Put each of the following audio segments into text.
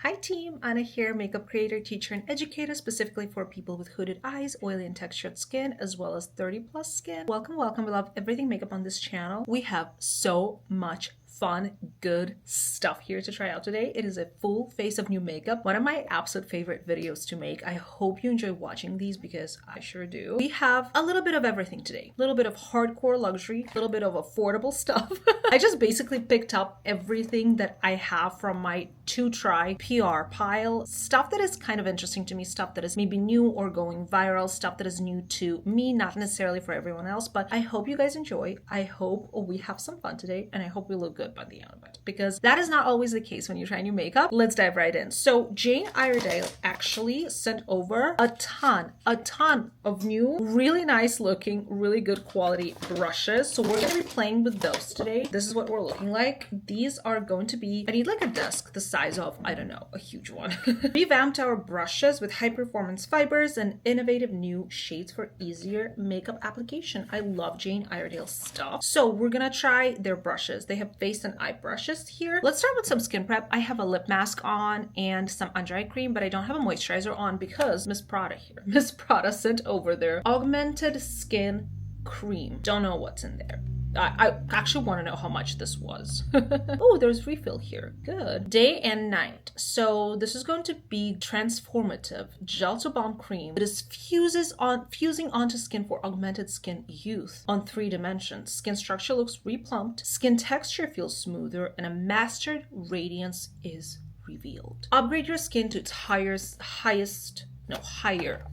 Hi team, Anna here, makeup creator, teacher, and educator specifically for people with hooded eyes, oily and textured skin, as well as 30 plus skin. Welcome, welcome. We love everything makeup on this channel. We have so much fun, good stuff here to try out today. It is a full face of new makeup. One of my absolute favorite videos to make. I hope you enjoy watching these because I sure do. We have a little bit of everything today. A little bit of hardcore luxury, a little bit of affordable stuff. I just basically picked up everything that I have from my to try PR pile. Stuff that is kind of interesting to me, stuff that is maybe new or going viral, stuff that is new to me, not necessarily for everyone else, but I hope you guys enjoy. I hope we have some fun today, and I hope we look good by the end of it, because that is not always the case when you try new makeup. Let's dive right in. So Jane IREDALE actually sent over a ton of new, really nice looking, really good quality brushes. So we're gonna be playing with those today. This is what we're looking like. These are going to be, I need like a desk the size of, I don't know, a huge one. Revamped our brushes with high performance fibers and innovative new shades for easier makeup application. I love Jane IREDALE stuff. So we're gonna try their brushes. They have face and eye brushes here. Let's start with some skin prep. I have a lip mask on and some under eye cream, but I don't have a moisturizer on because Miss Prada here. Miss Prada sent over their Augmented Skin Cream. Don't know what's in there. I actually want to know how much this was. Oh, there's refill here. Good. Day and night. So this is going to be transformative gel to balm cream. It is fusing onto skin for augmented skin youth on 3 dimensions. Skin structure looks replumped. Skin texture feels smoother, and a mastered radiance is revealed. Upgrade your skin to its higher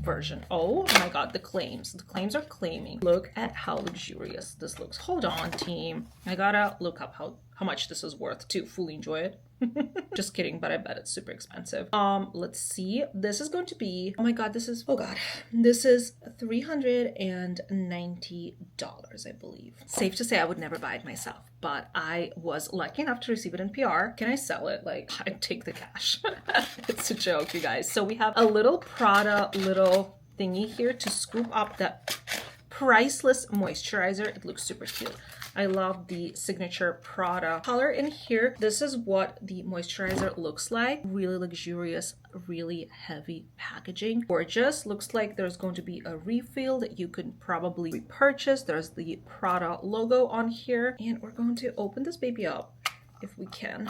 version. Oh my god, the claims are claiming. Look at how luxurious this looks. Hold on, team, I gotta look up how much this is worth to fully enjoy it. Just kidding, but I bet it's super expensive. Let's see. This is going to be, oh my god, this is $390, I believe. Safe to say I would never buy it myself, but I was lucky enough to receive it in PR. Can I sell it? Like, I'd take the cash. It's a joke, you guys. So we have a little Prada little thingy here to scoop up that priceless moisturizer. It looks super cute. I love the signature Prada color in here. This is what the moisturizer looks like. Really luxurious, really heavy packaging. Gorgeous. Looks like there's going to be a refill that you could probably repurchase. There's the Prada logo on here. And we're going to open this baby up if we can.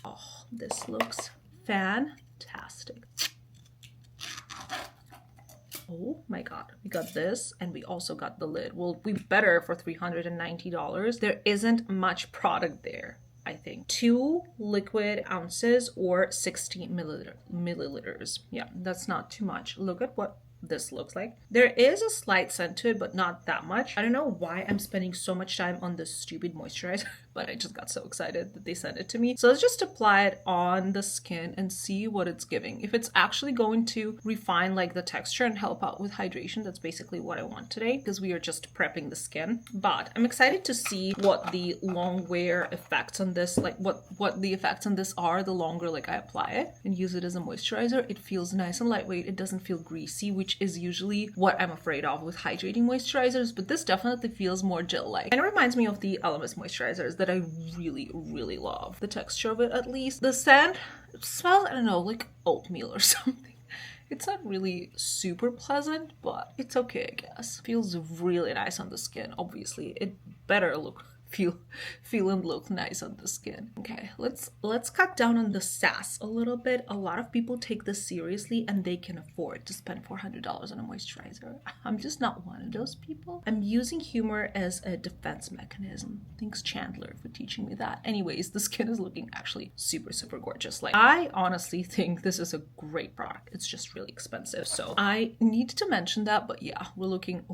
Oh, this looks fantastic. Oh my god, we got this and we also got the lid. Will be better for $390. There isn't much product there, I think. 2 liquid ounces or 60 milliliters. Yeah, that's not too much. Look at what this looks like. There is a slight scent to it, but not that much. I don't know why I'm spending so much time on this stupid moisturizer, but I just got so excited that they sent it to me. So let's just apply it on the skin and see what it's giving. If it's actually going to refine like the texture and help out with hydration, that's basically what I want today, because we are just prepping the skin. But I'm excited to see what the long wear effects on this, like what the effects on this are the longer like I apply it and use it as a moisturizer. It feels nice and lightweight. It doesn't feel greasy, which is usually what I'm afraid of with hydrating moisturizers, but this definitely feels more gel-like. And it reminds me of the Elemis moisturizers that I really love. The texture of it, at least. The scent, it smells, I don't know, like oatmeal or something. It's not really super pleasant, but it's okay, I guess. Feels really nice on the skin. Obviously, it better feel and look nice on the skin. Okay, let's cut down on the sass a little bit. A lot of people take this seriously and they can afford to spend $400 on a moisturizer. I'm just not one of those people. I'm using humor as a defense mechanism. Thanks Chandler for teaching me that. Anyways, the skin is looking actually super gorgeous. Like, I honestly think this is a great product. It's just really expensive, so I need to mention that. But yeah, we're looking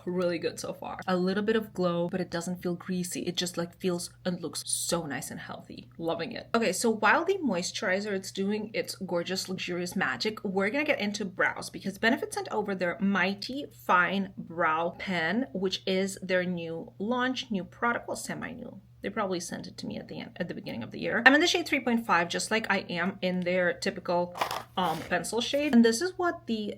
really good so far. A little bit of glow, but it doesn't feel greasy. It just like feels and looks so nice and healthy. Loving it. Okay, so while the moisturizer is doing its gorgeous luxurious magic, we're gonna get into brows, because Benefit sent over their Mighty Fine Brow Pen, which is their new launch, new product. Well, semi-new. They probably sent it to me at the beginning of the year. I'm in the shade 3.5, just like I am in their typical pencil shade. And this is what the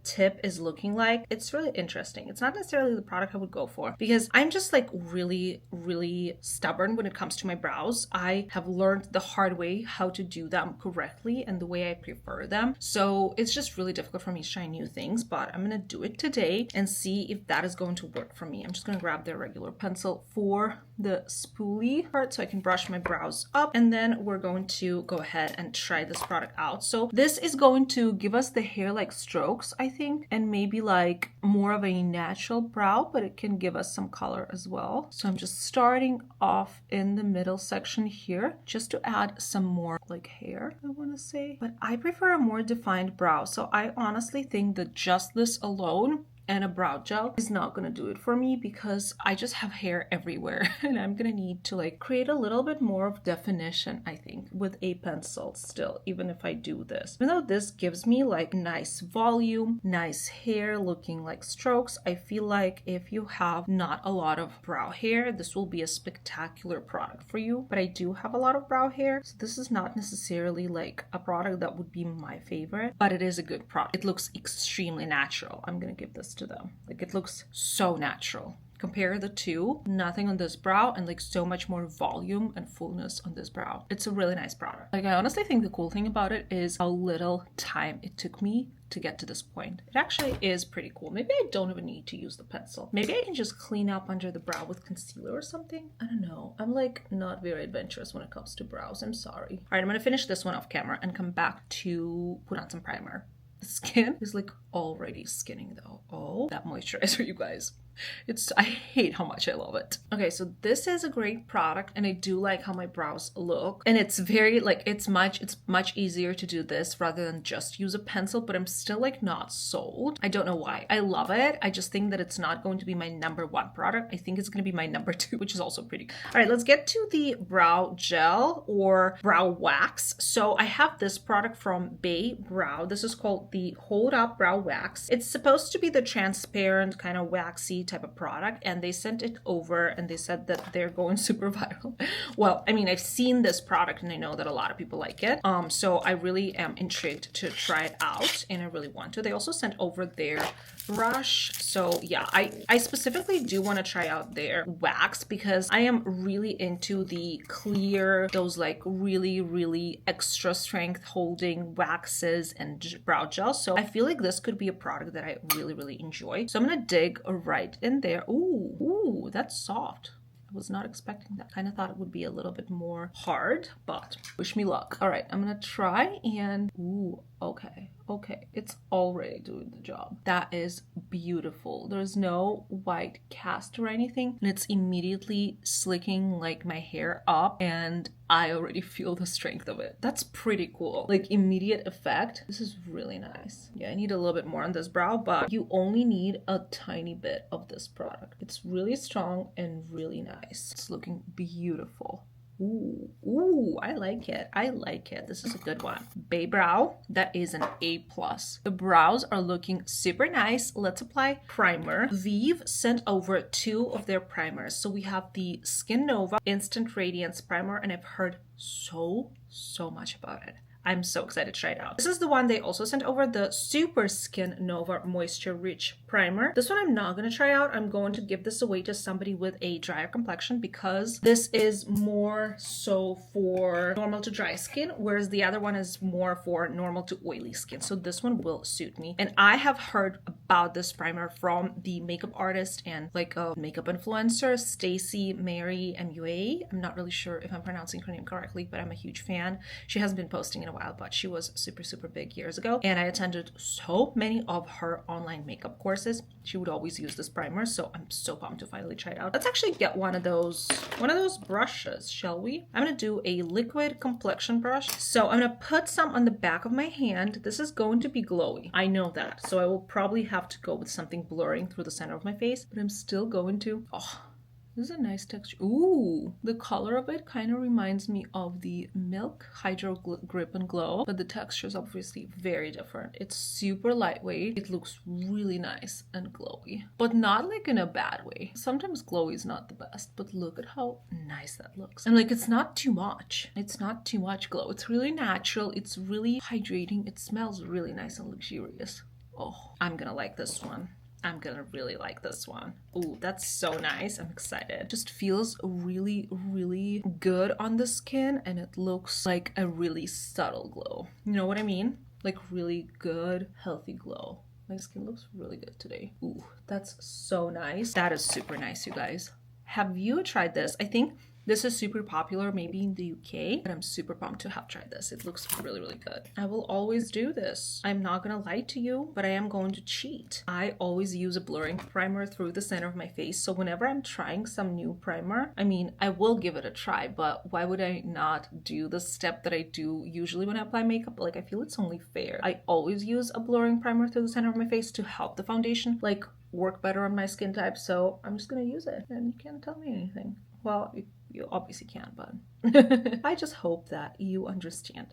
tip is looking like. It's really interesting. It's not necessarily the product I would go for because I'm just like really, really stubborn when it comes to my brows. I have learned the hard way how to do them correctly and the way I prefer them. So it's just really difficult for me to try new things, but I'm gonna do it today and see if that is going to work for me. I'm just gonna grab the regular pencil for the spoolie part so I can brush my brows up, and then we're going to go ahead and try this product out. So this is going to give us the hair-like strokes, I think, and maybe like more of a natural brow, but it can give us some color as well. So I'm just starting off in the middle section here just to add some more like hair, I want to say, but I prefer a more defined brow. So I honestly think that just this alone and a brow gel is not gonna do it for me because I just have hair everywhere and I'm gonna need to like create a little bit more of definition, I think, with a pencil still, even if I do this. Even though this gives me like nice volume, nice hair looking like strokes, I feel like if you have not a lot of brow hair, this will be a spectacular product for you. But I do have a lot of brow hair, so this is not necessarily like a product that would be my favorite, but it is a good product. It looks extremely natural. I'm gonna give this to them. Like, it looks so natural. Compare the two, nothing on this brow and like so much more volume and fullness on this brow. It's a really nice product. Like, I honestly think the cool thing about it is how little time it took me to get to this point. It actually is pretty cool. Maybe I don't even need to use the pencil. Maybe I can just clean up under the brow with concealer or something. I don't know. I'm like not very adventurous when it comes to brows. I'm sorry. All right, I'm gonna finish this one off camera and come back to put on some primer. The skin is like already skinning though. Oh, that moisturizer, you guys. I hate how much I love it. Okay, so this is a great product and I do like how my brows look. And it's very like, it's much easier to do this rather than just use a pencil, but I'm still like not sold. I don't know why. I love it. I just think that it's not going to be my #1 product. I think it's going to be my #2, which is also pretty good. All right, let's get to the brow gel or brow wax. So I have this product from Bay Brow. This is called the Hold Up Brow Wax. It's supposed to be the transparent kind of waxy type of product, and they sent it over and they said that they're going super viral. Well, I mean, I've seen this product and I know that a lot of people like it. So I really am intrigued to try it out and I really want to. They also sent over their brush. So yeah, I specifically do want to try out their wax because I am really into the clear, those like really, really extra strength holding waxes and brow gel. So I feel like this could be a product that I really, really enjoy. So I'm gonna dig right in there. Ooh, that's soft. I was not expecting that. Kind of thought it would be a little bit more hard, but wish me luck. All right, I'm gonna try and ooh, okay, it's already doing the job. That is beautiful. There's no white cast or anything, and it's immediately slicking like my hair up, and I already feel the strength of it. That's pretty cool. Like, immediate effect. This is really nice. Yeah, I need a little bit more on this brow, but you only need a tiny bit of this product. It's really strong and really nice. It's looking beautiful. Ooh, I like it. I like it. This is a good one. Bay Brow, that is an A+. The brows are looking super nice. Let's apply primer. Vive sent over 2 of their primers. So we have the Skin Nova Instant Radiance Primer, and I've heard so much about it. I'm so excited to try it out. This is the one they also sent over, the Super Skin Nova Moisture Rich Primer. This one I'm not going to try out. I'm going to give this away to somebody with a drier complexion because this is more so for normal to dry skin, whereas the other one is more for normal to oily skin. So this one will suit me. And I have heard about this primer from the makeup artist and like a makeup influencer, Stacey Mary MUA. I'm not really sure if I'm pronouncing her name correctly, but I'm a huge fan. She hasn't been posting in a while, but she was super big years ago, and I attended so many of her online makeup courses. She would always use this primer, so I'm so pumped to finally try it out. Let's actually get one of those brushes, shall we? I'm gonna do a liquid complexion brush. So I'm gonna put some on the back of my hand. This is going to be glowy, I know that, so I will probably have to go with something blurring through the center of my face, but I'm still going to This is a nice texture. Ooh, the color of it kind of reminds me of the Milk Hydro Grip and Glow, but the texture is obviously very different. It's super lightweight. It looks really nice and glowy, but not like in a bad way. Sometimes glowy is not the best, but look at how nice that looks. And like, it's not too much. It's not too much glow. It's really natural. It's really hydrating. It smells really nice and luxurious. Oh, I'm gonna like this one. I'm gonna really like this one. Ooh, that's so nice. I'm excited. Just feels really, really good on the skin, and it looks like a really subtle glow. You know what I mean? Like really good, healthy glow. My skin looks really good today. Ooh, that's so nice. That is super nice, you guys. Have you tried this? I think this is super popular maybe in the UK, but I'm super pumped to have tried this. It looks really, really good. I will always do this. I'm not gonna lie to you, but I am going to cheat. I always use a blurring primer through the center of my face. So whenever I'm trying some new primer, I mean, I will give it a try, but why would I not do the step that I do usually when I apply makeup? Like, I feel it's only fair. I always use a blurring primer through the center of my face to help the foundation, like, work better on my skin type. So I'm just gonna use it, and you can't tell me anything. Well, you obviously can, but I just hope that you understand.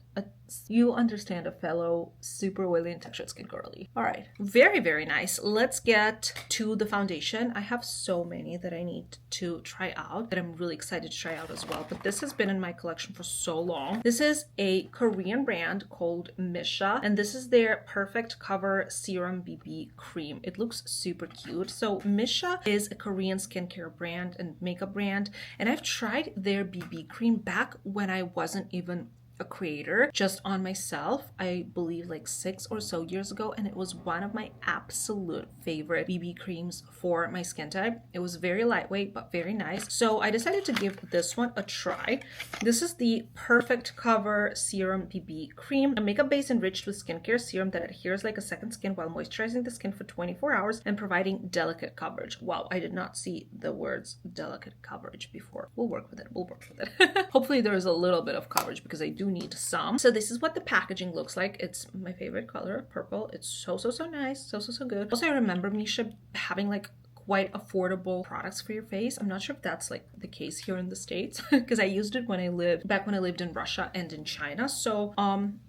You understand a fellow super oily and textured skin girly. All right, very, very nice. Let's get to the foundation. I have so many that I need to try out that I'm really excited to try out as well. But this has been in my collection for so long. This is a Korean brand called Misha, and this is their Perfect Cover Serum BB Cream. It looks super cute. So Misha is a Korean skincare brand and makeup brand, and I've tried their BB cream back when I wasn't even a creator, just on myself, I believe like 6 or so years ago, and it was one of my absolute favorite BB creams for my skin type. It was very lightweight but very nice, so I decided to give this one a try. This is the Perfect Cover Serum BB Cream, a makeup base enriched with skincare serum that adheres like a second skin while moisturizing the skin for 24 hours and providing delicate coverage. Wow, I did not see the words delicate coverage before. We'll work with it. We'll work with it. Hopefully there is a little bit of coverage because I do need some. So this is what the packaging looks like. It's my favorite color, purple. It's so nice, so good. Also, I remember Misha having like quite affordable products for your face. I'm not sure if that's like the case here in the States because I used it when I lived in Russia and in China. So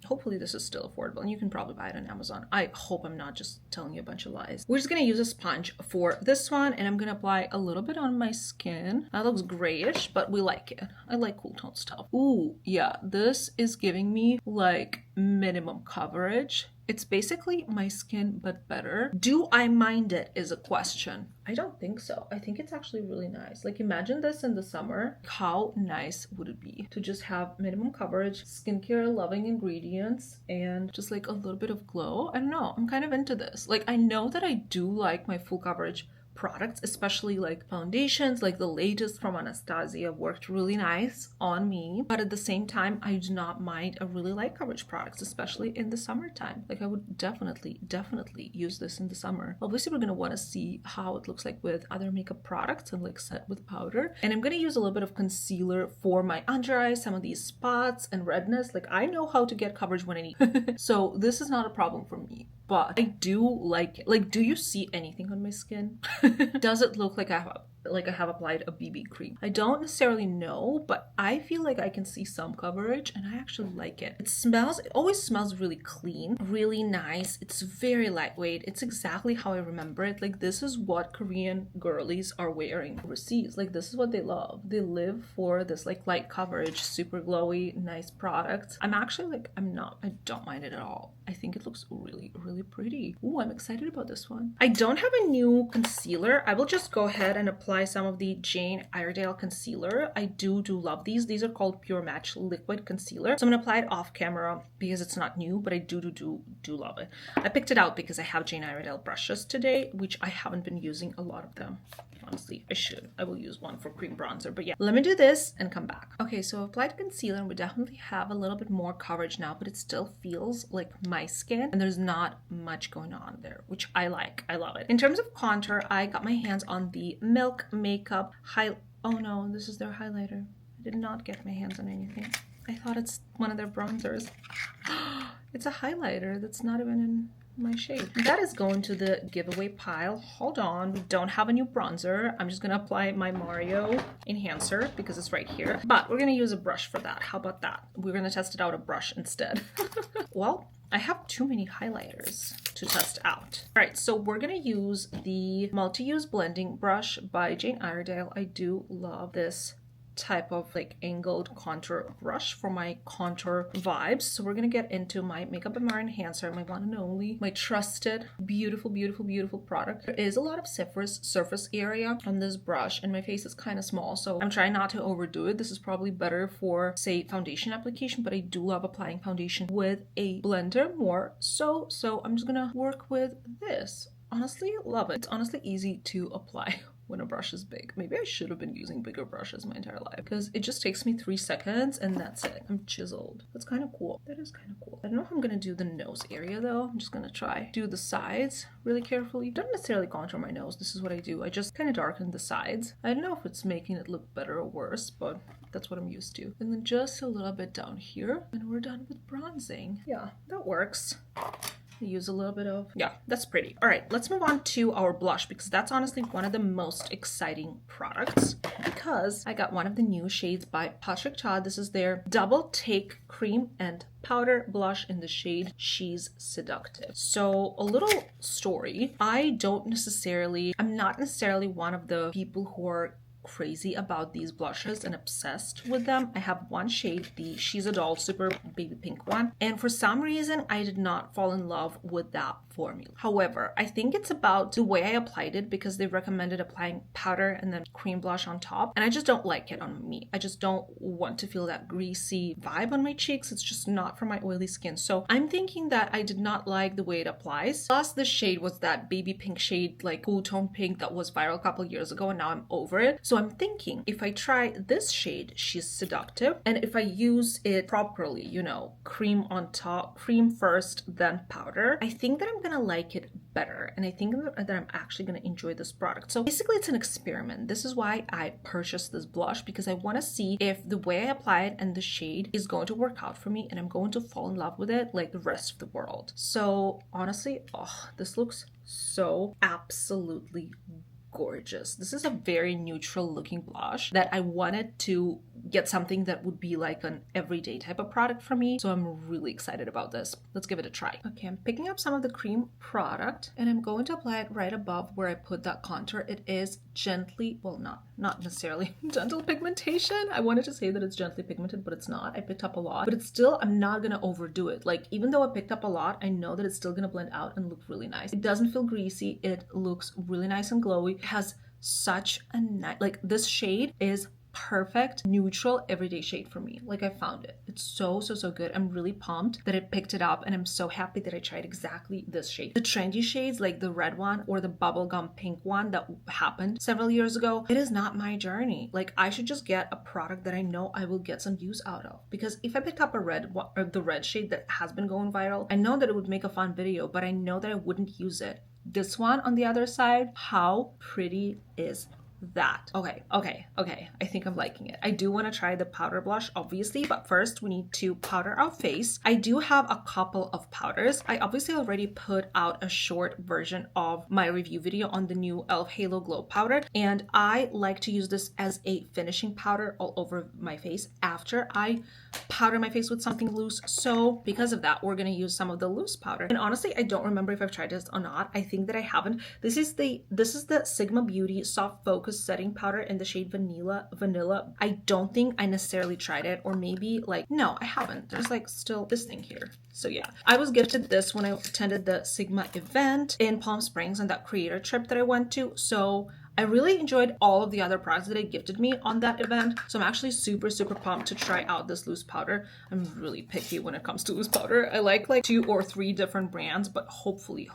hopefully this is still affordable, and you can probably buy it on Amazon. I hope I'm not just telling you a bunch of lies. We're just gonna use a sponge for this one, and I'm gonna apply a little bit on my skin. That looks grayish, but we like it. I like cool tone stuff. Ooh, yeah, this is giving me like minimum coverage. It's basically my skin, but better. Do I mind it is a question. I don't think so. I think it's actually really nice. Like, imagine this in the summer. How nice would it be to just have minimum coverage, skincare loving ingredients, and just like a little bit of glow? I don't know. I'm kind of into this. Like, I know that I do like my full coverage products, especially like foundations, like the latest from Anastasia worked really nice on me, but at the same time I do not mind a really light coverage products, especially in the summertime. Like, I would definitely use this in the summer. Obviously we're going to want to see how it looks like with other makeup products and like set with powder, and I'm going to use a little bit of concealer for my under eyes, some of these spots and redness. Like, I know how to get coverage when I need so this is not a problem for me, but I do like it. Like, do you see anything on my skin? Does it look like I have applied a BB cream? I don't necessarily know, but I feel like I can see some coverage, and I actually like it. It always smells really clean, really nice. It's very lightweight. It's exactly how I remember it. Like, this is what Korean girlies are wearing overseas. Like, this is what they love. They live for this like light coverage, super glowy, nice products. I don't mind it at all. I think it looks really, really pretty. Ooh, I'm excited about this one. I don't have a new concealer. I will just go ahead and apply some of the Jane Iredale concealer. I do love these. These are called Pure Match Liquid Concealer. So I'm gonna apply it off camera because it's not new, but I do love it. I picked it out because I have Jane Iredale brushes today, which I haven't been using a lot of them. Honestly, I should. I will use one for cream bronzer, but yeah. Let me do this and come back. Okay, so I've applied concealer and we definitely have a little bit more coverage now, but it still feels like my skin and there's not much going on there, which I like. I love it. In terms of contour, I got my hands on the Milk Makeup Oh no, this is their highlighter. I did not get my hands on anything. I thought it's one of their bronzers. It's a highlighter that's not even in my shade. That is going to the giveaway pile. Hold on, we don't have a new bronzer. I'm just gonna apply my Mario enhancer because it's right here. But we're gonna use a brush for that. How about that? We're gonna test it out a brush instead. Well, I have too many highlighters to test out. All right, so we're gonna use the multi-use blending brush by Jane Iredale. I do love this type of like angled contour brush for my contour vibes. So we're gonna get into my Makeup and More enhancer, my one and only, my trusted, beautiful, beautiful, beautiful product. There is a lot of surface area on this brush and my face is kind of small, so I'm trying not to overdo it. This is probably better for, say, foundation application, but I do love applying foundation with a blender more. So I'm just gonna work with this. Honestly, love it. It's honestly easy to apply when a brush is big. Maybe I should have been using bigger brushes my entire life because it just takes me 3 seconds and that's it. I'm chiseled. That's kind of cool. That is kind of cool. I don't know if I'm gonna do the nose area though. I'm just gonna try do the sides really carefully. Don't necessarily contour my nose. This is what I do. I just kind of darken the sides. I don't know if it's making it look better or worse, but that's what I'm used to. And then just a little bit down here and we're done with bronzing. Yeah, that works. Use a little bit of, yeah, that's pretty. All right, let's move on to our blush because that's honestly one of the most exciting products because I got one of the new shades by Patrick Ta. This is their double take cream and powder blush in the shade She's Seductive. So a little story. I'm not necessarily one of the people who are crazy about these blushes and obsessed with them. I have one shade, the She's a Doll Super Baby Pink one, and for some reason I did not fall in love with that formula. However, I think it's about the way I applied it because they recommended applying powder and then cream blush on top, and I just don't like it on me. I just don't want to feel that greasy vibe on my cheeks. It's just not for my oily skin. So I'm thinking that I did not like the way it applies. Plus the shade was that baby pink shade, like cool tone pink that was viral a couple years ago and now I'm over it. So I'm thinking if I try this shade, She's Seductive, and if I use it properly, you know, cream on top, cream first, then powder, I think that I'm gonna like it better. And I think that I'm actually gonna enjoy this product. So basically it's an experiment. This is why I purchased this blush, because I wanna see if the way I apply it and the shade is going to work out for me and I'm going to fall in love with it like the rest of the world. So honestly, oh, this looks so absolutely gorgeous. This is a very neutral looking blush that I wanted to get something that would be like an everyday type of product for me. So I'm really excited about this. Let's give it a try. Okay, I'm picking up some of the cream product and I'm going to apply it right above where I put that contour. It is gently, well, not necessarily gentle pigmentation. I wanted to say that it's gently pigmented, but it's not. I picked up a lot, but it's still, I'm not gonna overdo it. Like, even though I picked up a lot, I know that it's still gonna blend out and look really nice. It doesn't feel greasy. It looks really nice and glowy. It has such a nice, like, this shade is perfect neutral everyday shade for me. Like, I found it. It's so good. I'm really pumped that I picked it up and I'm so happy that I tried exactly this shade. The trendy shades like the red one or the bubblegum pink one that happened several years ago, it is not my journey. Like, I should just get a product that I know I will get some use out of, because if I picked up a red one, or the red shade that has been going viral, I know that it would make a fun video, but I know that I wouldn't use it. This one on the other side, how pretty is that? Okay. I think I'm liking it. I do want to try the powder blush, obviously, but first we need to powder our face. I do have a couple of powders. I obviously already put out a short version of my review video on the new e.l.f. Halo Glow powder, and I like to use this as a finishing powder all over my face after I powder my face with something loose. So because of that, we're going to use some of the loose powder. And honestly, I don't remember if I've tried this or not. I think that I haven't. This is the Sigma Beauty Soft Focus Setting Powder in the shade Vanilla. I don't think I necessarily tried it, or maybe like, no, I haven't. There's like still this thing here. So yeah, I was gifted this when I attended the Sigma event in Palm Springs on that creator trip that I went to. So I really enjoyed all of the other products that it gifted me on that event. So I'm actually super pumped to try out this loose powder. I'm really picky when it comes to loose powder. I like 2 or 3 different brands, but hopefully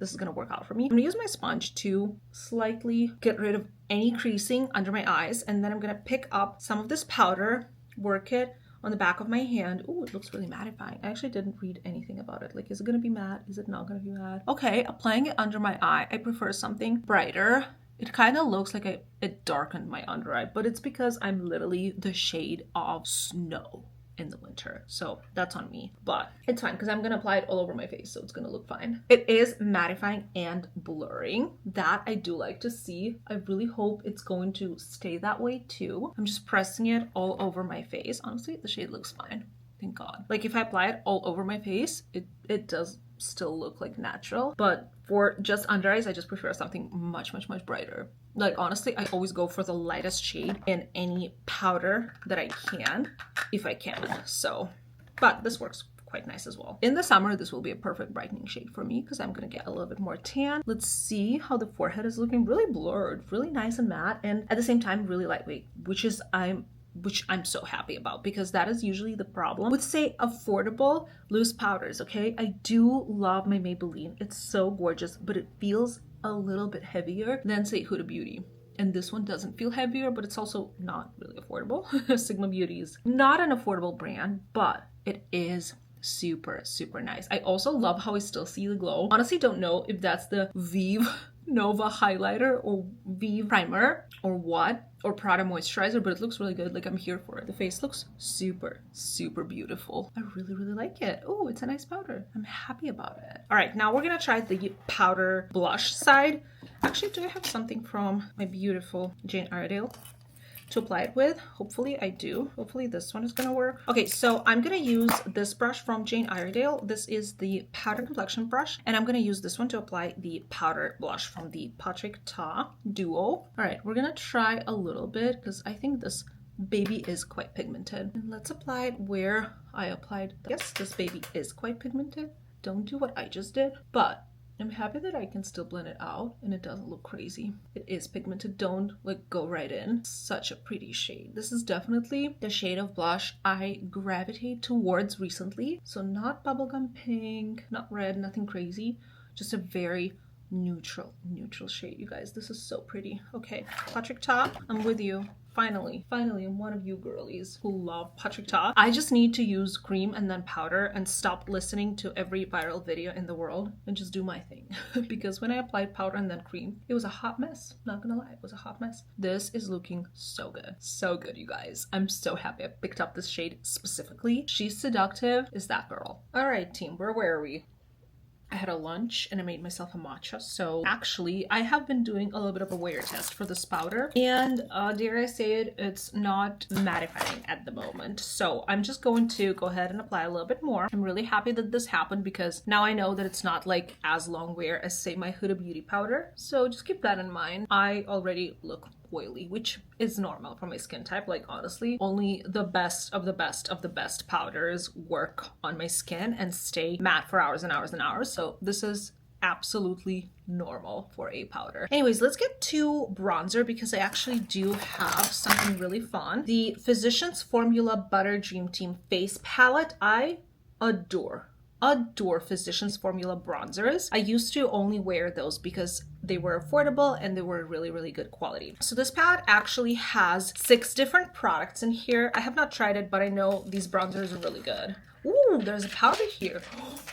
this is gonna work out for me. I'm gonna use my sponge to slightly get rid of any creasing under my eyes, and then I'm gonna pick up some of this powder, work it on the back of my hand. Ooh, it looks really mattifying. I actually didn't read anything about it. Like, is it gonna be matte? Is it not gonna be matte? Okay, applying it under my eye. I prefer something brighter. It kind of looks like it darkened my under eye, but it's because I'm literally the shade of snow. in the winter. So that's on me, but it's fine because I'm gonna apply it all over my face, so it's gonna look fine. It is mattifying and blurring. That I do like to see. I really hope it's going to stay that way too. I'm just pressing it all over my face. Honestly, the shade looks fine. Thank God. Like if I apply it all over my face, it does still look like natural, but for just under eyes, I just prefer something much brighter. Like honestly, I always go for the lightest shade in any powder that I can, if I can. So, but this works quite nice as well. In the summer, this will be a perfect brightening shade for me because I'm gonna get a little bit more tan. Let's see how the forehead is looking. Really blurred, really nice and matte, and at the same time really lightweight, which I'm so happy about, because that is usually the problem with, say, affordable loose powders. Okay, I do love my Maybelline, it's so gorgeous, but it feels a little bit heavier than, say, Huda Beauty. And this one doesn't feel heavier, but it's also not really affordable. Sigma Beauty is not an affordable brand, but it is super nice. I also love how I still see the glow. Honestly, don't know if that's the Vive Nova highlighter or Vive primer or what, or Prada moisturizer, but it looks really good. Like I'm here for it. The face looks super beautiful. I really like it. Oh, it's a nice powder. I'm happy about it. All right, now we're gonna try the powder blush side. Actually, do I have something from my beautiful Jane Iredale to apply it with? Hopefully I do. Hopefully this one is gonna work. Okay, so I'm gonna use this brush from Jane Iredale. This is the powder complexion brush, and I'm gonna use this one to apply the powder blush from the Patrick Ta duo. All right, we're gonna try a little bit because I think this baby is quite pigmented. And let's apply it where I applied. Yes, this baby is quite pigmented. Don't do what I just did, but I'm happy that I can still blend it out and it doesn't look crazy. It is pigmented. Don't like go right in. Such a pretty shade. This is definitely the shade of blush I gravitate towards recently. So not bubblegum pink, not red, nothing crazy. Just a very neutral shade, you guys. This is so pretty. Okay, Patrick Ta, I'm with you. Finally, I'm one of you girlies who love Patrick Ta. I just need to use cream and then powder and stop listening to every viral video in the world and just do my thing. Because when I applied powder and then cream, it was a hot mess. Not gonna lie, it was a hot mess. This is looking so good. So good, you guys. I'm so happy I picked up this shade specifically. She's seductive, is that girl. All right, team, where were we? I had a lunch and I made myself a matcha. So actually I have been doing a little bit of a wear test for this powder, and dare I say it, it's not mattifying at the moment. So I'm just going to go ahead and apply a little bit more. I'm really happy that this happened because now I know that it's not like as long wear as, say, my Huda Beauty powder. So just keep that in mind. I already look oily, which is normal for my skin type. Like honestly, only the best of the best powders work on my skin and stay matte for hours and hours and hours. So this is absolutely normal for a powder. Anyways, let's get to bronzer because I actually do have something really fun. The Physicians Formula Butter Dream Team Face Palette. I adore Physicians Formula bronzers. I used to only wear those because they were affordable and they were really good quality. So this palette actually has 6 different products in here. I have not tried it, but I know these bronzers are really good. Ooh, there's a powder here.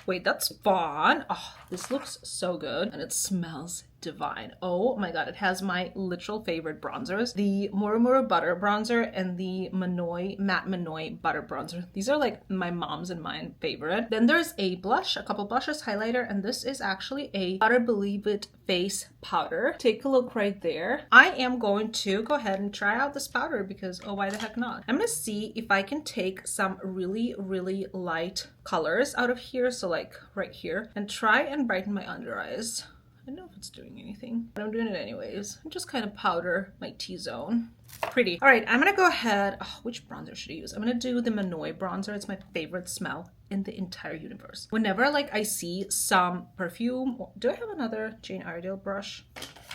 Wait, that's fun. Oh, this looks so good and it smells divine. Oh my god, it has my literal favorite bronzers, the Murumuru Butter Bronzer and the Matte Manoi Butter Bronzer. These are like my mom's and mine favorite. Then there's a blush, a couple blushes, highlighter, and this is actually a Butter Believe It face powder. Take a look right there. I am going to go ahead and try out this powder because, oh, why the heck not? I'm gonna see if I can take some really light colors out of here, so like right here, and try and brighten my under eyes. I don't know if it's doing anything, but I'm doing it anyways. I'm just kind of powder my T-zone. Pretty. All right, I'm gonna go ahead. Oh, which bronzer should I use? I'm gonna do the Manoi bronzer. It's my favorite smell in the entire universe. Whenever like I see some perfume, do I have another Jane Iredale brush?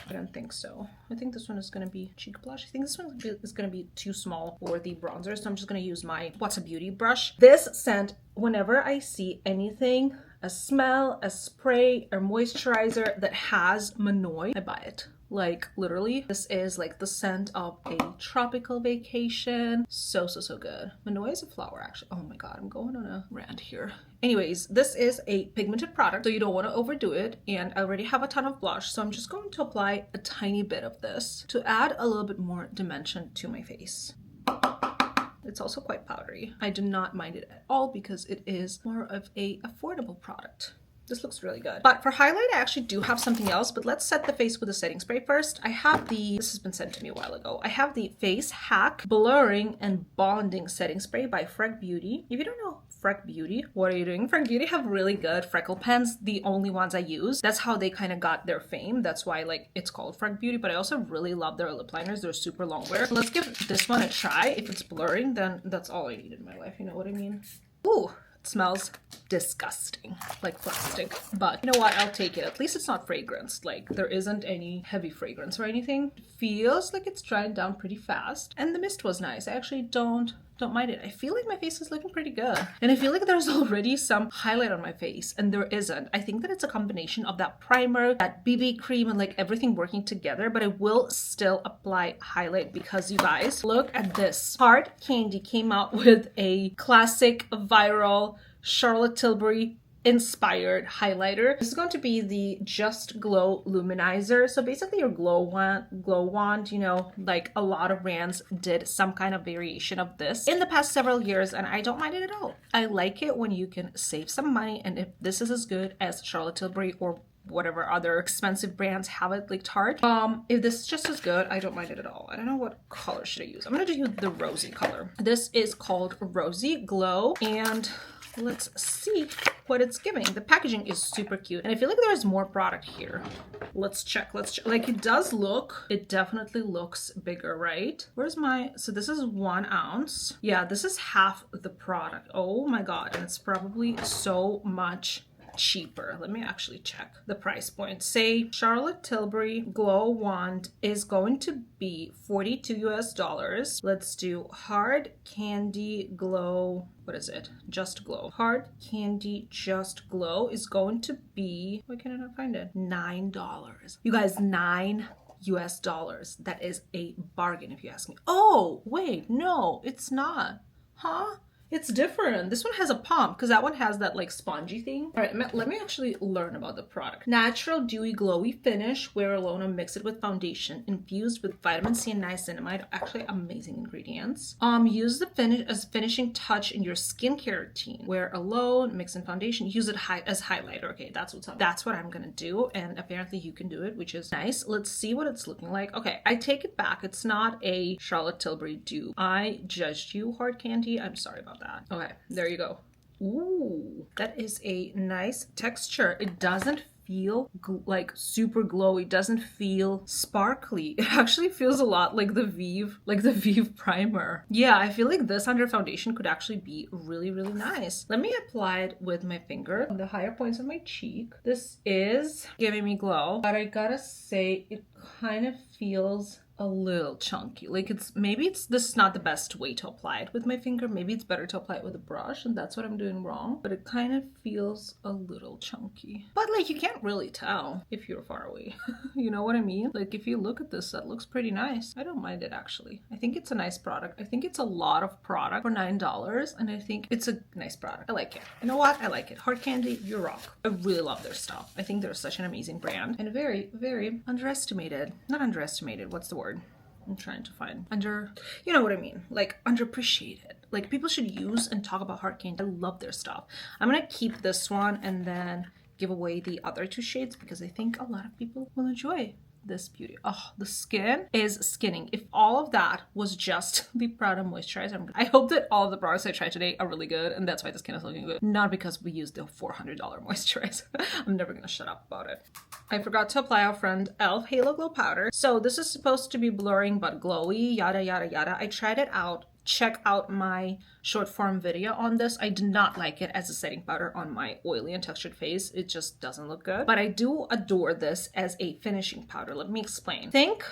I don't think so. I think this one is gonna be cheek blush. I think this one is gonna be too small for the bronzer, so I'm just gonna use my What's a Beauty brush. This scent, whenever I see anything, a smell, a spray, or moisturizer that has Manoi, I buy it. Like literally, this is like the scent of a tropical vacation. So good. Manoi is a flower actually. Oh my god, I'm going on a rant here. Anyways, this is a pigmented product, so you don't want to overdo it, and I already have a ton of blush, so I'm just going to apply a tiny bit of this to add a little bit more dimension to my face. It's also quite powdery. I do not mind it at all because it is more of a affordable product. This looks really good. But for highlight, I actually do have something else, but let's set the face with a setting spray first. I have this has been sent to me a while ago. I have the Face Hack Blurring and Bonding Setting Spray by Freck Beauty. If you don't know Freck Beauty, what are you doing? Freck Beauty have really good freckle pens, the only ones I use. That's how they kind of got their fame. That's why like it's called Freck Beauty, but I also really love their lip liners. They're super long wear. Let's give this one a try. If it's blurring, then that's all I need in my life. You know what I mean? Ooh. Smells disgusting, like plastic, but you know what, I'll take it. At least it's not fragrance. Like there isn't any heavy fragrance or anything. It feels like it's drying down pretty fast, and the mist was nice. I actually don't mind it. I feel like my face is looking pretty good, and I feel like there's already some highlight on my face, and there isn't. I think that it's a combination of that primer, that BB cream, and like everything working together, but I will still apply highlight because you guys, look at this. Hard Candy came out with a classic viral Charlotte Tilbury inspired highlighter. This is going to be the Just Glow Luminizer. So basically your glow wand, you know, like a lot of brands did some kind of variation of this in the past several years, and I don't mind it at all. I like it when you can save some money, and if this is as good as Charlotte Tilbury or whatever other expensive brands have it, like Tarte, if this is just as good, I don't mind it at all. I don't know what color should I use. I'm gonna do the rosy color. This is called Rosy Glow, and let's see what it's giving. The packaging is super cute, and I feel like there's more product here. Let's check. Like it definitely looks bigger, right? Where's my, so this is 1 ounce. Yeah, this is half the product. Oh my God, and it's probably so much cheaper. Let me actually check the price point. Say Charlotte Tilbury Glow Wand is going to be $42 US. Let's do Hard Candy Glow. What is it? Just Glow. Hard Candy Just Glow is going to be, why can I not find it? $9. You guys, $9 US. That is a bargain if you ask me. Oh, wait, no, it's not. Huh? It's different. This one has a pump because that one has that like spongy thing. All right, let me actually learn about the product. Natural dewy glowy finish. Wear alone or mix it with foundation. Infused with vitamin C and niacinamide. Actually, amazing ingredients. Use the finish as finishing touch in your skincare routine. Wear alone, mix in foundation. Use it as highlighter. Okay, that's what I'm gonna do, and apparently you can do it, which is nice. Let's see what it's looking like. Okay, I take it back. It's not a Charlotte Tilbury dupe. I judged you, Hard Candy. I'm sorry about that. Okay, there you go. Ooh, that is a nice texture. It doesn't feel like super glowy. It doesn't feel sparkly. It actually feels a lot like the Vive primer. Yeah, I feel like this under foundation could actually be really, really nice. Let me apply it with my finger on the higher points of my cheek. This is giving me glow, but I gotta say it kind of feels a little chunky. Like this is not the best way to apply it with my finger. Maybe it's better to apply it with a brush, and that's what I'm doing wrong. But it kind of feels a little chunky. But like you can't really tell if you're far away. You know what I mean? Like if you look at this, that looks pretty nice. I don't mind it actually. I think it's a nice product. I think it's a lot of product for $9, and I think it's a nice product. I like it. You know what? I like it. Hard Candy, you rock. I really love their stuff. I think they're such an amazing brand and very, very underestimated. Not underestimated. What's the word? I'm trying to find you know what I mean, like underappreciated. Like people should use and talk about Hard Candy. I love their stuff. I'm gonna keep this one and then give away the other 2 shades because I think a lot of people will enjoy this beauty. Oh, the skin is skinning. If all of that was just the Prada moisturizer, I hope that all of the products I tried today are really good, and that's why the skin is looking good. Not because we used the $400 moisturizer. I'm never gonna shut up about it. I forgot to apply our friend e.l.f. Halo Glow Powder. So this is supposed to be blurring but glowy, yada yada yada. I tried it out. Check out my short form video on this. I did not like it as a setting powder on my oily and textured face. It just doesn't look good. But I do adore this as a finishing powder. Let me explain. Think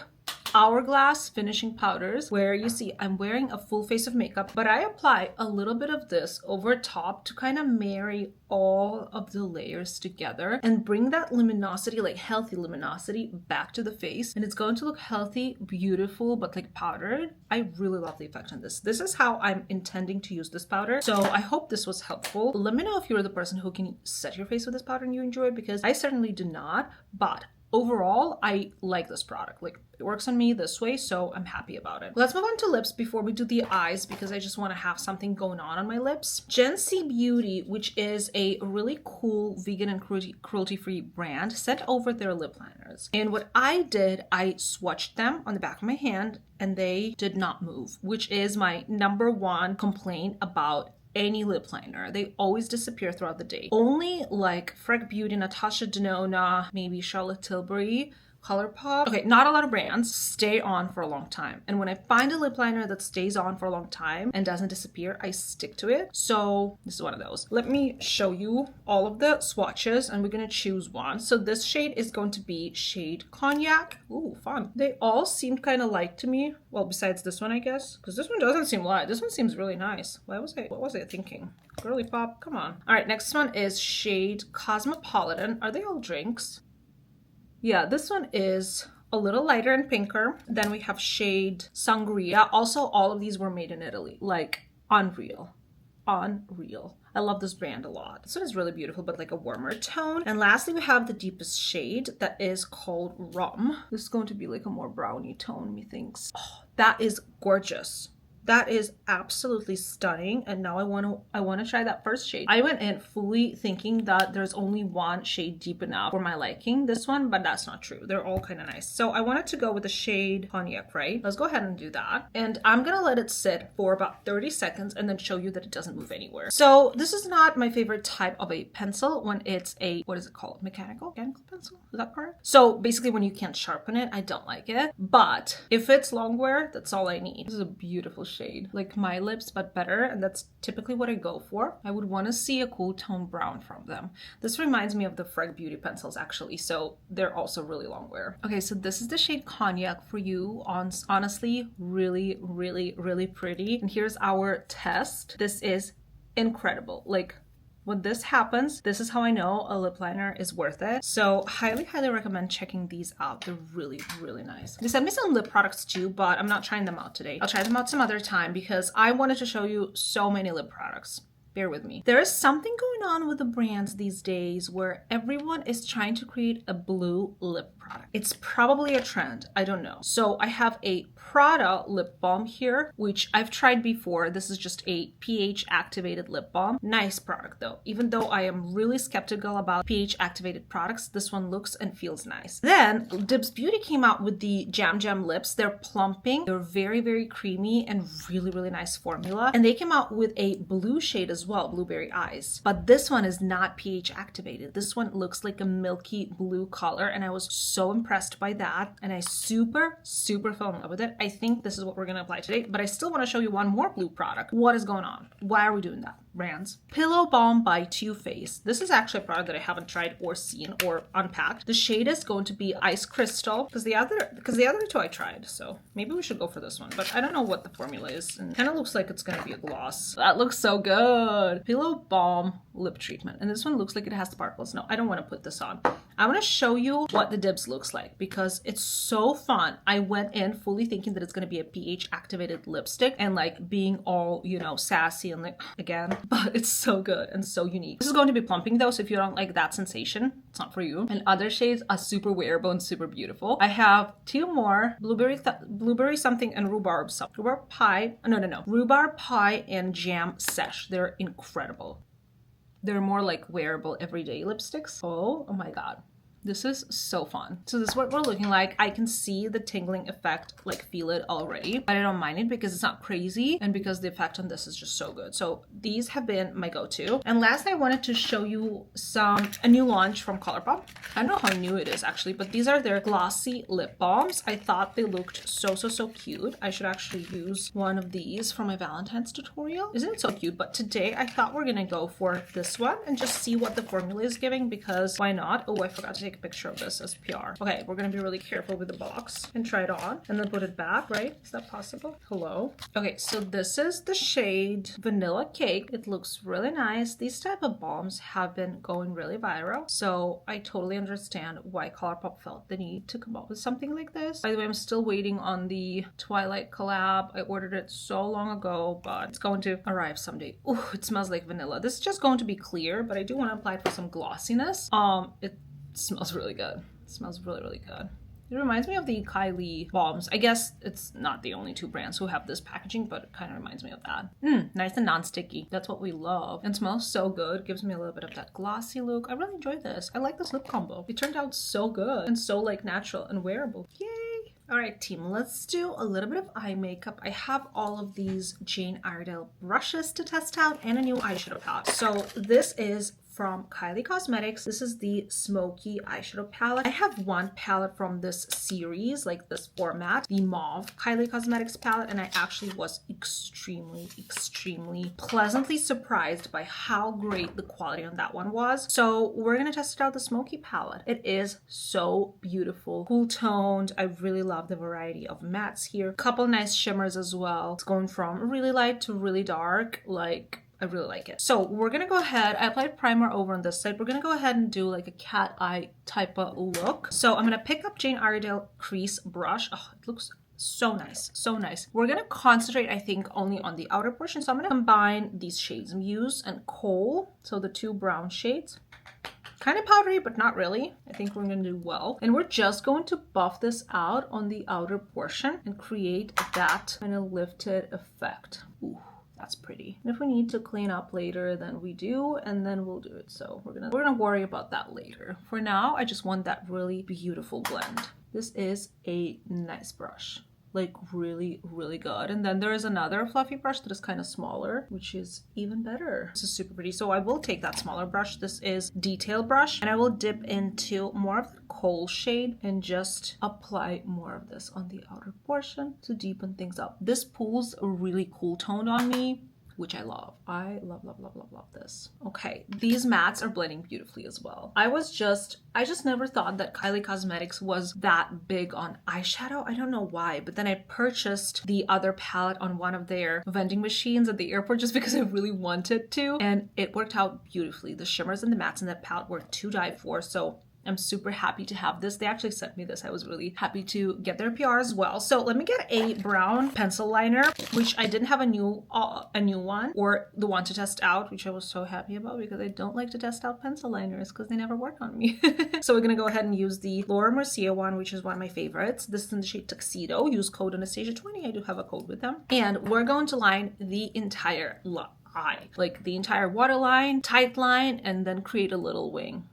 Hourglass finishing powders where you see I'm wearing a full face of makeup, but I apply a little bit of this over top to kind of marry all of the layers together and bring that luminosity, like healthy luminosity, back to the face, and it's going to look healthy, beautiful, but like powdered. I really love the effect on this. This is how I'm intending to use this powder, so I hope this was helpful. Let me know if you're the person who can set your face with this powder and you enjoy it, because I certainly do not. But overall, I like this product. Like, it works on me this way, so I'm happy about it. Let's move on to lips before we do the eyes, because I just want to have something going on my lips. Gen C Beauty, which is a really cool vegan and cruelty-free brand, sent over their lip liners. And what I did, I swatched them on the back of my hand and they did not move, which is my number one complaint about any lip liner. They always disappear throughout the day. Only like Freck Beauty, Natasha, Denona, maybe Charlotte Tilbury, ColourPop. Okay, not a lot of brands stay on for a long time. And when I find a lip liner that stays on for a long time and doesn't disappear, I stick to it. So this is one of those. Let me show you all of the swatches and we're gonna choose one. So this shade is going to be shade Cognac. Ooh, fun. They all seemed kind of light to me. Well, besides this one, I guess, because this one doesn't seem light. This one seems really nice. What was I thinking? Girly pop, come on. All right, next one is shade Cosmopolitan. Are they all drinks? Yeah, this one is a little lighter and pinker. Then we have shade Sangria. Also, all of these were made in Italy. Like, unreal. Unreal. I love this brand a lot. This one is really beautiful, but like a warmer tone. And lastly, we have the deepest shade that is called Rum. This is going to be like a more brownie tone, methinks. Oh, that is gorgeous. That is absolutely stunning. And now I want to try that first shade. I went in fully thinking that there's only one shade deep enough for my liking, this one, but that's not true. They're all kind of nice. So I wanted to go with the shade Cognac, right? Let's go ahead and do that. And I'm going to let it sit for about 30 seconds and then show you that it doesn't move anywhere. So this is not my favorite type of a pencil when it's a, what is it called? Mechanical pencil? Is that correct? So basically when you can't sharpen it, I don't like it. But if it's long wear, that's all I need. This is a beautiful shade, like my lips but better, and that's typically what I go for. I would want to see a cool tone brown from them. This reminds me of the Freck Beauty pencils actually, so they're also really long wear. Okay, so this is the shade Cognac for you. Honestly, really, really, really pretty. And here's our test. This is incredible. Like, when this happens, this is how I know a lip liner is worth it. So highly, highly recommend checking these out. They're really, really nice. They sent me some lip products too, but I'm not trying them out today. I'll try them out some other time because I wanted to show you so many lip products. Bear with me. There is something going on with the brands these days where everyone is trying to create a blue lip product. It's probably a trend. I don't know. So I have a Prada lip balm here, which I've tried before. This is just a pH activated lip balm. Nice product though. Even though I am really skeptical about pH activated products, this one looks and feels nice. Then Dibs Beauty came out with the Jam Jam lips. They're plumping. They're very, very creamy and really, really nice formula. And they came out with a blue shade as well, Blueberry Eyes. But this one is not pH activated. This one looks like a milky blue color and I was so impressed by that. And I super, super fell in love with it. I think this is what we're going to apply today, but I still want to show you one more blue product. What is going on? Why are we doing that? Brands. Pillow Balm by Too Faced. This is actually a product that I haven't tried or seen or unpacked. The shade is going to be Ice Crystal because the other two I tried. So maybe we should go for this one, but I don't know what the formula is. And kind of looks like it's going to be a gloss. That looks so good. Pillow Balm lip treatment. And this one looks like it has sparkles. No, I don't want to put this on. I want to show you what the Dibs looks like because it's so fun. I went in fully thinking that it's going to be a pH activated lipstick and like being all, you know, sassy and like, again, but it's so good and so unique. This is going to be plumping though, so if you don't like that sensation, it's not for you. And other shades are super wearable and super beautiful. I have two more, blueberry something and rhubarb something. Rhubarb pie, no. Rhubarb pie and jam sesh. They're incredible. They're more like wearable everyday lipsticks. Oh my God. This is so fun. So this is what we're looking like. I can see the tingling effect, like feel it already, but I don't mind it because it's not crazy and because the effect on this is just so good. So these have been my go-to. And last I wanted to show you a new launch from ColourPop. I don't know how new it is actually, but these are their glossy lip balms. I thought they looked so cute. I should actually use one of these for my Valentine's tutorial. Isn't it so cute? But today I thought we're gonna go for this one and just see what the formula is giving because why not? Oh, I forgot to take a picture of this as PR. Okay, we're gonna be really careful with the box and try it on and then put it back, right? Is that possible? Hello? Okay, so this is the shade Vanilla Cake. It looks really nice. These type of balms have been going really viral, so I totally understand why ColourPop felt the need to come up with something like this. By the way, I'm still waiting on the Twilight collab. I ordered it so long ago, but it's going to arrive someday. Ooh, it smells like vanilla. This is just going to be clear, but I do want to apply it for some glossiness. It smells really good. It smells really, really good. It reminds me of the Kylie bombs. I guess it's not the only two brands who have this packaging, but it kind of reminds me of that. Nice and non-sticky. That's what we love. And smells so good. Gives me a little bit of that glossy look. I really enjoy this. I like this lip combo. It turned out so good and so like natural and wearable. Yay! All right, team, let's do a little bit of eye makeup. I have all of these Jane Iredale brushes to test out and a new eyeshadow palette. So this is from Kylie Cosmetics. This is the Smoky Eyeshadow Palette. I have one palette from this series, like this format, the Mauve Kylie Cosmetics palette, and I actually was extremely pleasantly surprised by how great the quality on that one was. So we're gonna test out the Smoky palette. It is so beautiful, cool toned. I really love the variety of mattes here. Couple nice shimmers as well. It's going from really light to really dark, like I really like it. So we're gonna go ahead, I applied primer over on this side. We're gonna go ahead and do like a cat eye type of look. So I'm gonna pick up Jane Iredale Crease brush. Oh, it looks so nice, so nice. We're gonna concentrate, I think, only on the outer portion. So I'm gonna combine these shades, Muse and Coal. So the two brown shades. Kind of powdery, but not really. I think we're gonna do well. And we're just going to buff this out on the outer portion and create that kind of lifted effect. Ooh. That's pretty. And if we need to clean up later, then we do, and then we'll do it. So we're gonna worry about that later. For now, I just want that really beautiful blend. This is a nice brush. Like really, really good. And then there is another fluffy brush that is kind of smaller, which is even better. This is super pretty. So I will take that smaller brush. This is Detail brush, and I will dip into more of the Coal shade and just apply more of this on the outer portion to deepen things up. This pulls a really cool tone on me, which I love. I love this. Okay, these mattes are blending beautifully as well. I just never thought that Kylie Cosmetics was that big on eyeshadow. I don't know why, but then I purchased the other palette on one of their vending machines at the airport just because I really wanted to, and it worked out beautifully. The shimmers and the mattes in that palette were to die for, so I'm super happy to have this. They actually sent me this. I was really happy to get their PR as well. So let me get a brown pencil liner, which I didn't have a new one, or the one to test out, which I was so happy about because I don't like to test out pencil liners because they never work on me. So we're gonna go ahead and use the Laura Mercier one, which is one of my favorites. This is in the shade Tuxedo. Use code Anastasia 20. I do have a code with them. And we're going to line the entire eye, like the entire waterline, tight line, and then create a little wing.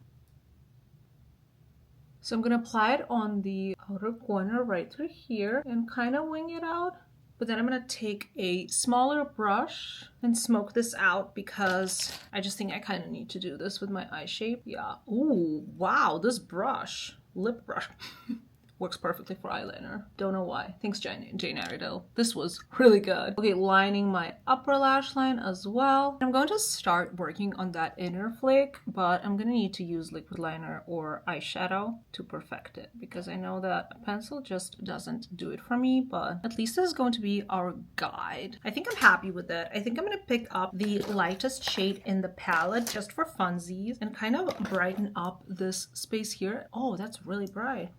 So I'm going to apply it on the outer corner right through here and kind of wing it out. But then I'm going to take a smaller brush and smoke this out because I just think I kind of need to do this with my eye shape. Yeah. Ooh, wow, this brush, lip brush. Works perfectly for eyeliner. Don't know why. Thanks, Jane Iredale. This was really good. Okay, lining my upper lash line as well. I'm going to start working on that inner flake, but I'm gonna need to use liquid liner or eyeshadow to perfect it because I know that a pencil just doesn't do it for me, but at least this is going to be our guide. I think I'm happy with it. I think I'm gonna pick up the lightest shade in the palette just for funsies and kind of brighten up this space here. Oh, that's really bright.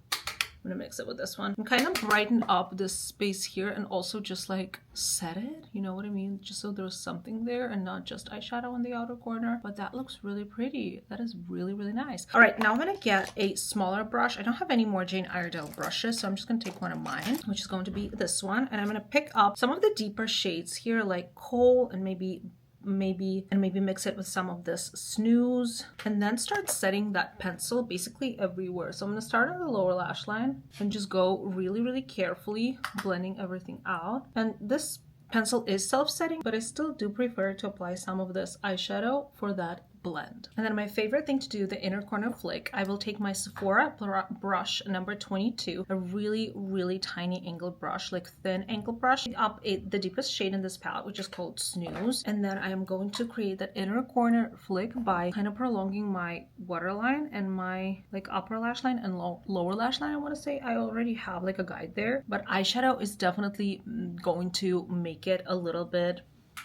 I'm gonna mix it with this one and kind of brighten up this space here and also just like set it, you know what I mean? Just so there's something there and not just eyeshadow on the outer corner. But that looks really pretty. That is really, really nice. All right, now I'm gonna get a smaller brush. I don't have any more Jane Iredale brushes, so I'm just gonna take one of mine, which is going to be this one. And I'm gonna pick up some of the deeper shades here, like Coal and maybe mix it with some of this Snooze, and then start setting that pencil basically everywhere. So I'm going to start on the lower lash line and just go really, really carefully blending everything out. And this pencil is self-setting, but I still do prefer to apply some of this eyeshadow for that blend. And then my favorite thing to do, the inner corner flick, I will take my Sephora brush number 22, a really, really tiny angled brush, like thin angled brush, up the deepest shade in this palette, which is called Snooze. And then I am going to create that inner corner flick by kind of prolonging my waterline and my like upper lash line and lower lash line. I want to say I already have like a guide there, but eyeshadow is definitely going to make it a little bit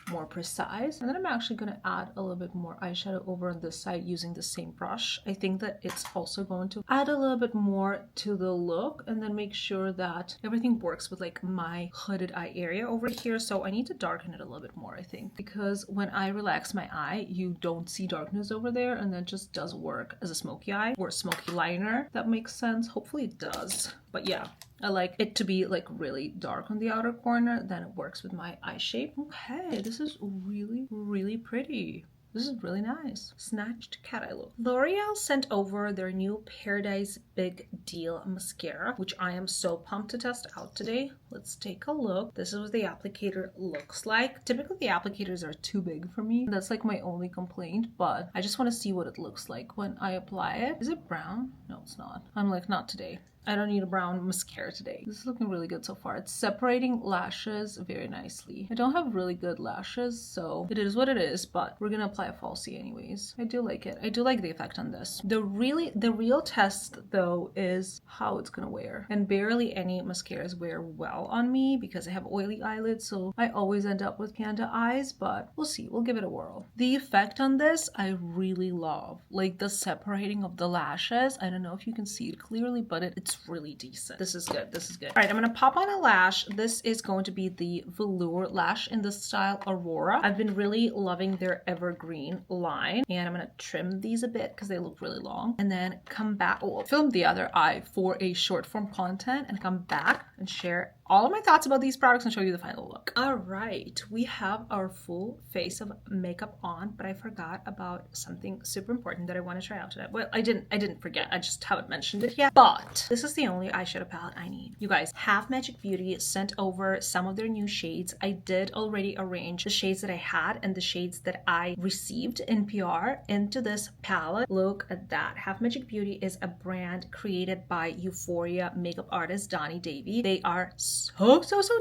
more precise. And then I'm actually going to add a little bit more eyeshadow over on this side using the same brush. I think that it's also going to add a little bit more to the look and then make sure that everything works with like my hooded eye area over here. So I need to darken it a little bit more, I think, because when I relax my eye, you don't see darkness over there, and that just does work as a smoky eye or smoky liner. That makes sense. Hopefully it does. But yeah, I like it to be like really dark on the outer corner, then it works with my eye shape. Okay, this is really, really pretty. This is really nice. Snatched cat eye look. L'Oreal sent over their new Paradise Big Deal mascara, which I am so pumped to test out today. Let's take a look. This is what the applicator looks like. Typically the applicators are too big for me. That's like my only complaint, but I just want to see what it looks like when I apply it. Is it brown? No, it's not. I'm like, not today. I don't need a brown mascara today. This is looking really good so far. It's separating lashes very nicely. I don't have really good lashes, so it is what it is, but we're gonna apply a falsie anyways. I do like it. I do like the effect on this. The real test though is how it's gonna wear. And barely any mascaras wear well on me because I have oily eyelids, so I always end up with panda eyes, but we'll see. We'll give it a whirl. The effect on this, I really love. Like the separating of the lashes. I don't know if you can see it clearly, but it's really decent. This is good. This is good. All right, I'm gonna pop on a lash. This is going to be the Velour lash in the style Aurora. I've been really loving their evergreen line, and I'm gonna trim these a bit because they look really long, and then come back, film the other eye for a short form content, and come back and share all of my thoughts about these products and show you the final look. All right, we have our full face of makeup on, but I forgot about something super important that I want to try out today. Well, I didn't forget. I just haven't mentioned it yet. But this is the only eyeshadow palette I need. You guys, Half Magic Beauty sent over some of their new shades. I did already arrange the shades that I had and the shades that I received in PR into this palette. Look at that. Half Magic Beauty is a brand created by Euphoria makeup artist Donnie Davy. They are so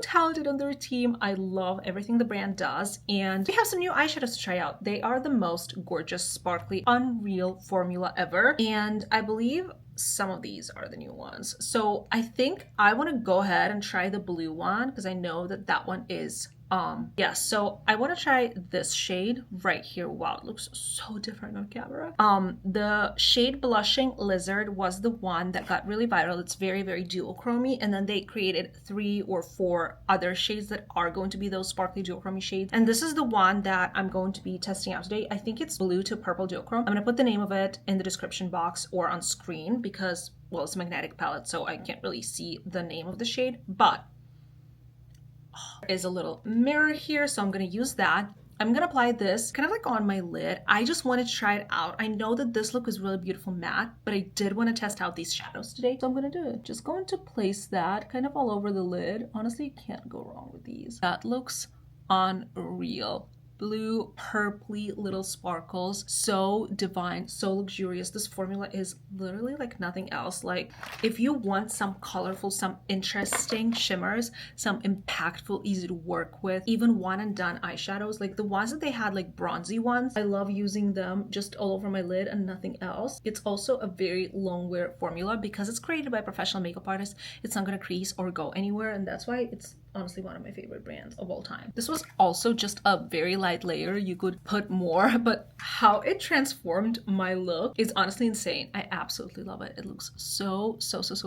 talented on their team. I love everything the brand does, and we have some new eyeshadows to try out. They are the most gorgeous, sparkly, unreal formula ever, and I believe some of these are the new ones. So I think I want to go ahead and try the blue one because I know that that one is so I want to try this shade right here. Wow, it looks so different on camera. The shade Blushing Lizard was the one that got really viral. It's very, very duochromy, and then they created 3 or 4 other shades that are going to be those sparkly duochromy shades, and this is the one that I'm going to be testing out today. I think it's blue to purple duochrome. I'm gonna put the name of it in the description box or on screen because, well, it's a magnetic palette, so I can't really see the name of the shade, but is a little mirror here, so I'm going to use that. I'm going to apply this kind of like on my lid. I just wanted to try it out. I know that this look is really beautiful matte, but I did want to test out these shadows today, so I'm going to do it. Just going to place that kind of all over the lid. Honestly, you can't go wrong with these. That looks unreal. Blue, purpley little sparkles, so divine, so luxurious. This formula is literally like nothing else. Like if you want some colorful, some interesting shimmers, some impactful, easy to work with, even one and done eyeshadows, like the ones that they had, like bronzy ones, I love using them just all over my lid and nothing else. It's also a very long wear formula because it's created by professional makeup artists. It's not gonna crease or go anywhere, and that's why it's honestly one of my favorite brands of all time. This was also just a very light layer. You could put more, but how it transformed my look is honestly insane. I absolutely love it. It looks so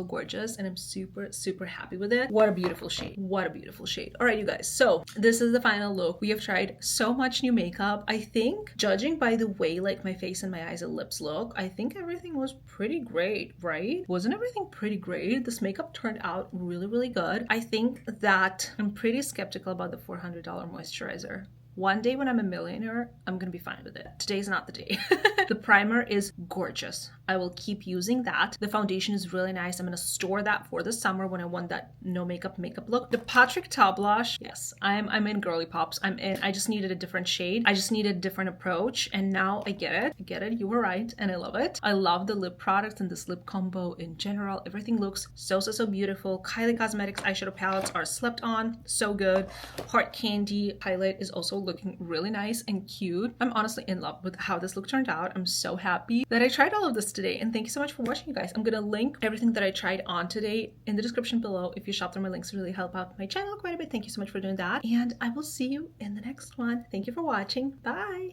gorgeous, and I'm super happy with it. What a beautiful shade. What a beautiful shade. All right, you guys, so this is the final look. We have tried so much new makeup. I think, judging by the way like my face and my eyes and lips look, I think everything was pretty great, right? Wasn't everything pretty great? This makeup turned out really good. I think that I'm pretty skeptical about the $400 moisturizer. One day when I'm a millionaire, I'm gonna be fine with it. Today's not the day. The primer is gorgeous. I will keep using that. The foundation is really nice. I'm gonna store that for the summer when I want that no makeup look. The Patrick Top Blush, yes, I'm in girly pops. I'm in. I just needed a different shade. I just needed a different approach, and now I get it. I get it. You were right, and I love it. I love the lip products and this lip combo in general. Everything looks so beautiful. Kylie Cosmetics eyeshadow palettes are slept on. So good. Heart Candy highlight is also looking really nice and cute. I'm honestly in love with how this look turned out. I'm so happy that I tried all of this today, and thank you so much for watching, you guys. I'm gonna link everything that I tried on today in the description below. If you shop through my links, really help out my channel quite a bit. Thank you so much for doing that, and I will see you in the next one. Thank you for watching. Bye.